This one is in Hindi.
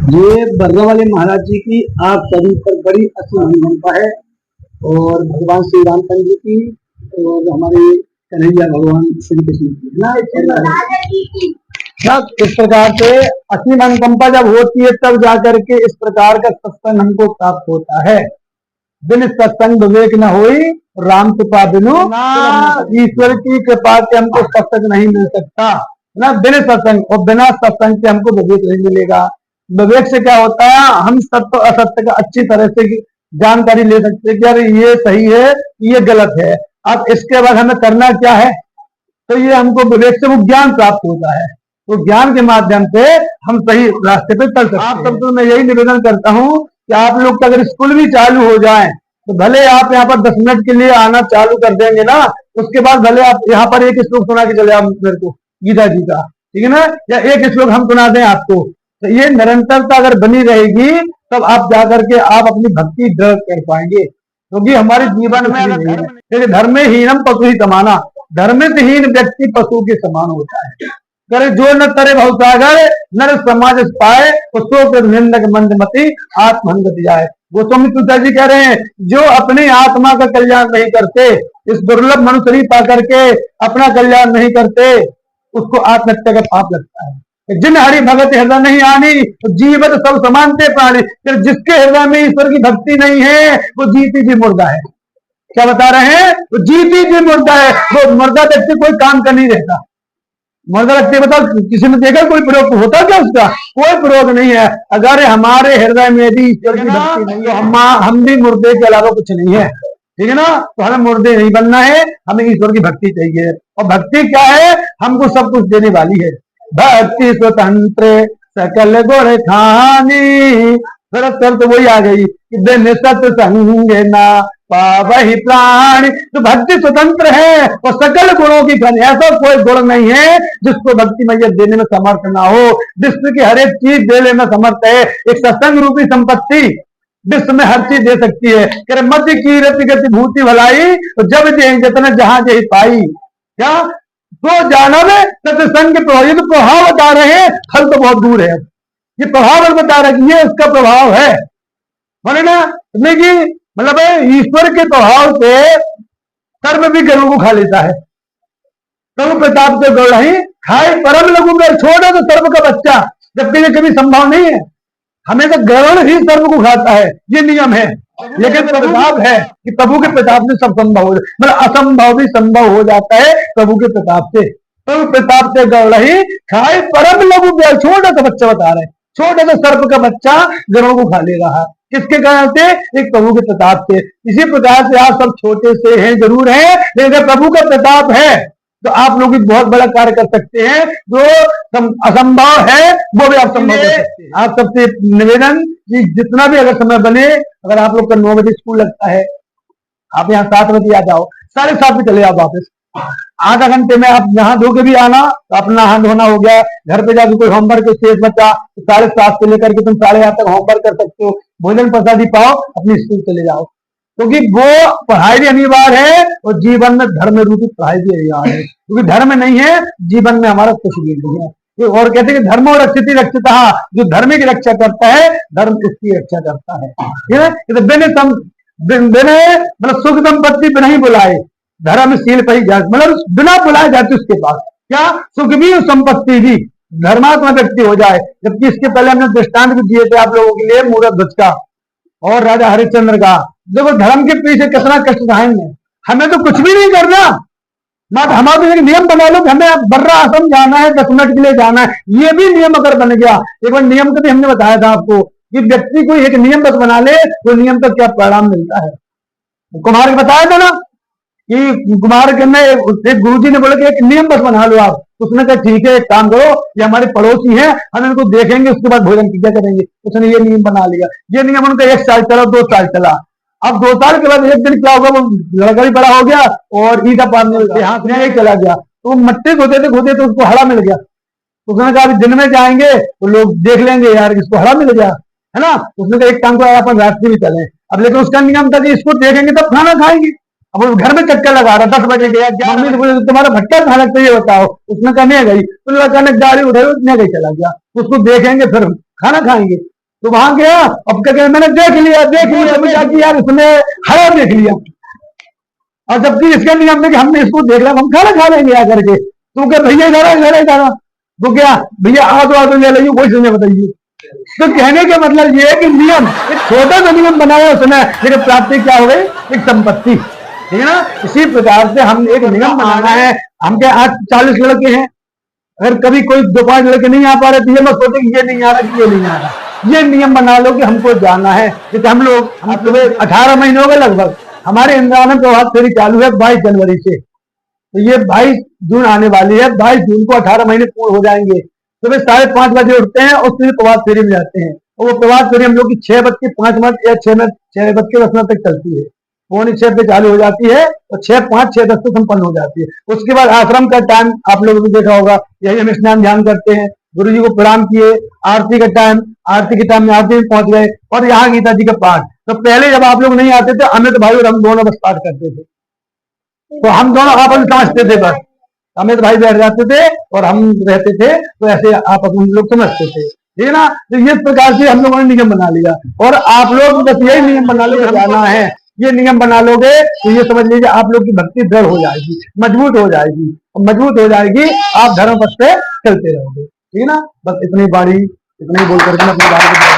ये बर्रा वाले महाराज जी की आप सभी पर बड़ी अच्छी अनुकंपा है और भगवान श्री रामचंद्र जी की और हमारे कन्हैया भगवान श्री कृष्ण की ना इस प्रकार से असली अनुकंपा जब होती है तब जाकर के इस प्रकार का सत्संग हमको प्राप्त होता है। बिन सत्संग विवेक न होई, राम कृपा बिनु ईश्वर की कृपा से हमको सत्संग नहीं मिल सकता ना। बिन सत्संग और बिना सत्संग से हमको विवेक नहीं मिलेगा। विवेक से क्या होता है, हम सत्य असत्य का अच्छी तरह से जानकारी ले सकते हैं कि अरे ये सही है ये गलत है। अब इसके बाद हमें करना क्या है, तो ये हमको विवेक से वो ज्ञान प्राप्त होता है। तो ज्ञान के माध्यम से हम सही रास्ते पे चल सकते हैं। आप सब तो मैं यही निवेदन करता हूँ कि आप लोग का अगर स्कूल भी चालू हो जाए तो भले आप यहाँ पर 10 मिनट के लिए आना चालू कर देंगे ना, उसके बाद भले आप यहाँ पर एक श्लोक सुना के चले आप मेरे को गीता जी का, ठीक है ना, या एक श्लोक हम सुना दें आपको, तो ये निरंतरता अगर बनी रहेगी तब आप जाकर के आप अपनी भक्ति दृढ़ कर पाएंगे। क्योंकि हमारे जीवन में अगर धर्महीनम पशु ही समाना, धर्महीन व्यक्ति पशु के समान होता है। करे जो न तरे भवसागर नर समाज पाए, उसको निंदक मंदमती आत्महंगति जाए। गोस्वामी तुलसी जी कह रहे हैं जो अपनी आत्मा का कल्याण नहीं करते, इस दुर्लभ मनुष्य शरीर पा करके अपना कल्याण नहीं करते, उसको आत्महत्या का पाप लगता है। जिन हरि भगत हृदय नहीं आनी तो जीवित सब समानते प्राणी। फिर जिसके हृदय में ईश्वर की भक्ति नहीं है वो जीती जी मुर्दा है। क्या बता रहे हैं, वो जीती जी मुर्दा है। वो मुर्दा व्यक्ति कोई काम कर नहीं रहता। मुर्दा व्यक्ति बताओ किसी ने देखा कोई प्रयोग होता क्या उसका? कोई प्रयोग नहीं है। अगर हमारे हृदय में भी ईश्वर की भक्ति नहीं है, हम भी मुर्दे के अलावा कुछ नहीं है, ठीक है ना। तो हमें मुर्दे नहीं बनना है, हमें ईश्वर की भक्ति चाहिए। और भक्ति क्या है, हमको सब कुछ देने वाली है। भक्ति स्वतंत्र सकल गुण खानी, फिर तो वही आ गई कि बिन सत्संग ना पावहि प्राणी। तो भक्ति स्वतंत्र है और सकल गुणों की खानी। ऐसा कोई गुण नहीं है जिसको भक्ति मैया देने में समर्थ ना हो। विश्व की हर एक चीज देने में समर्थ है। एक सत्संग रूपी संपत्ति विश्व में हर चीज दे सकती है। कह मध्य की रति गति भूति भलाई, तो जब दे जितना जहां जही पाई। क्या तो जाना में सत्संग के प्रभाव बता रहे हैं, फल तो बहुत दूर है। ये प्रभाव बता रहे हैं, ये उसका प्रभाव है, बोले ना। मतलब ईश्वर के प्रभाव से सर्व भी गरुड़ को खा लेता है। प्रभु प्रताप से गौड़ ही खाए परम लघु में छोड़ो तो सर्व का बच्चा, जबकि ये कभी संभव नहीं है। हमें तो गरुड़ ही सर्व को खाता है, ये नियम है। लेकिन प्रताप है कि प्रभु के प्रताप से सब संभव हो जाए, मतलब असंभव भी संभव हो जाता है प्रभु के प्रताप से। प्रभु प्रताप से गरुड़ ही खाए परम लघु में, छोटा सा बच्चा बता रहे हैं, छोटा सा सर्प का बच्चा गरुड़ को खा ले रहा है। किसके कारण से? एक प्रभु के प्रताप से। इसी प्रकार से आप सब छोटे से हैं जरूर हैं, लेकिन प्रभु का प्रताप है तो आप लोग भी बहुत बड़ा कार्य कर सकते हैं। जो असंभव है वो भी आप संभव कर सकते हैं। आप सबसे निवेदन कि जितना भी अगर समय बने, अगर आप लोग का 9 बजे स्कूल लगता है, आप यहाँ 7 बजे आ जाओ, 7:30 पे चले आओ वापस। आधा घंटे में आप नहा धो के भी आना, तो अपना हाथ धोना हो गया। घर पे जाके कोई होमवर्क शेष बचा तो 7:30 से लेकर के तुम 8:30 तक होमवर्क कर सकते हो। भोजन प्रसादी पाओ, अपनी स्कूल चले जाओ, क्योंकि वो पढ़ाई भी अनिवार्य है और जीवन में धर्म रूपी पढ़ाई भी अनिवार्य है। क्योंकि धर्म नहीं है जीवन में हमारा कुछ भी नहीं है। और कहते हैं कि धर्म और रक्षित रक्षिता, जो धर्म की रक्षा करता है धर्म उसकी रक्षा करता है। मतलब सुख संपत्ति बिना ही बुलाए धर्मशील पर ही जाए, मतलब बिना बुलाए जाती उसके पास। क्या सुख भी और संपत्ति भी धर्मात्मा व्यक्ति हो जाए। जबकि इसके पहले हमने दृष्टांत भी दिए थे आप लोगों के लिए, मूरध्वज का और राजा हरिश्चंद्र का। देखो धर्म के पीछे कितना कष्ट सहेंगे, हमें तो कुछ भी नहीं करना। हमारा एक नियम बना लो कि हमें बर्रा आश्रम जाना है, 10 मिनट के लिए जाना है, ये भी नियम अगर बन गया। एक बार नियम का भी हमने बताया था आपको कि व्यक्ति को एक नियम बस बना ले तो नियम का क्या परिणाम मिलता है। कुमार बताया था ना कि कुमार के में एक गुरुजी ने बोला कि एक नियम बस बना लो आप। उसने कहा ठीक है, एक काम करो, ये हमारे पड़ोसी हैं, हम इनको देखेंगे उसके बाद भोजन की क्या करेंगे। उसने ये नियम बना लिया। ये नियम उनका 1 साल चला, 2 साल चला। अब 2 साल के बाद एक दिन क्या होगा, वो लड़का भी बड़ा हो गया और ईटा पारने हाथ में चला गया। तो मट्टी खोदे तो उसको हड़ा मिल गया। उसने कहा दिन में जाएंगे तो लोग देख लेंगे यार इसको हड़ा मिल गया, है ना। उसने कहा एक काम करो अपन रात्रि में चले। अब लेकिन उसका नियम था कि इसको देखेंगे तब खाना खाएंगे। अब वो घर में चक्कर लगा रहा, 10 बजे गया, मम्मी ने बोले तुम्हारा भट्टा कहाँ लगता है ये बताओ। उसने कहा नहीं गई, तो लड़का ने गाड़ी उठाई नहीं गई, चला गया। उसको देखेंगे फिर खाना खाएंगे। तो वहां गया, अब क्या कहना, मैंने देख लिया मुझे यार उसने हरा देख लिया, और जबकि इसके नियम में कि हमने इसको देख लिया, हम खाना खा लेंगे आकर के, तो क्या भैया इधर तो क्या भैया आ तो ले लीजिए, कोई समझे बताइए। तो कहने का मतलब ये है कि नियम, एक छोटा सा नियम बनाया उसने, लेकिन प्राप्ति क्या हो गई, एक संपत्ति, ठीक है ना। इसी प्रकार से हम एक नियम बनाना है। हम क्या आज 40 लड़के हैं, अगर कभी कोई 2-5 लड़के नहीं आ पा रहे तो ये मत सोचे कि ये नहीं आ रहा, कि ये नहीं आ रहा, ये नियम बना लो कि हमको जाना है। जैसे हम 18 महीने हो गए लगभग, हमारे इंदिरा में प्रभात फेरी चालू है 22 जनवरी से, तो ये 22 जून आने वाली है, 22 जून को 18 महीने पूर्ण हो जाएंगे। सुबह 5:30 बजे उठते हैं और फिर प्रभात फेरी में जाते हैं, और वो प्रभात फेरी हम लोग की 6:05 या 6:10 तक चलती है, 6:45 पे चालू हो जाती है और 6:05 6:10 तक संपन्न हो जाती है। उसके बाद आश्रम का टाइम आप लोगों ने देखा होगा, यही हम स्नान ध्यान करते हैं, गुरु जी को प्रणाम किए, आरती का टाइम, आरती के टाइम में आरती में पहुंच गए, और यहाँ गीता जी का पाठ। तो पहले जब आप लोग नहीं आते थे, अमित भाई और हम दोनों बस पाठ करते थे, तो हम दोनों आपस में समझते थे, बस अमित भाई बैठ जाते थे और हम रहते थे, तो ऐसे आपस में लोग समझते थे, ठीक है ना। तो इस प्रकार से हम लोगों ने नियम बना लिया, और आप लोग बस यही नियम बना लो, जाना है, ये नियम बना लोगे तो ये समझ लीजिए आप लोग की भक्ति दृढ़ हो जाएगी, मजबूत हो जाएगी, और मजबूत हो जाएगी, आप धर्म पथ पे चलते रहोगे, ठीक है ना। बस इतनी बाड़ी, इतनी बोल करके अपनी बात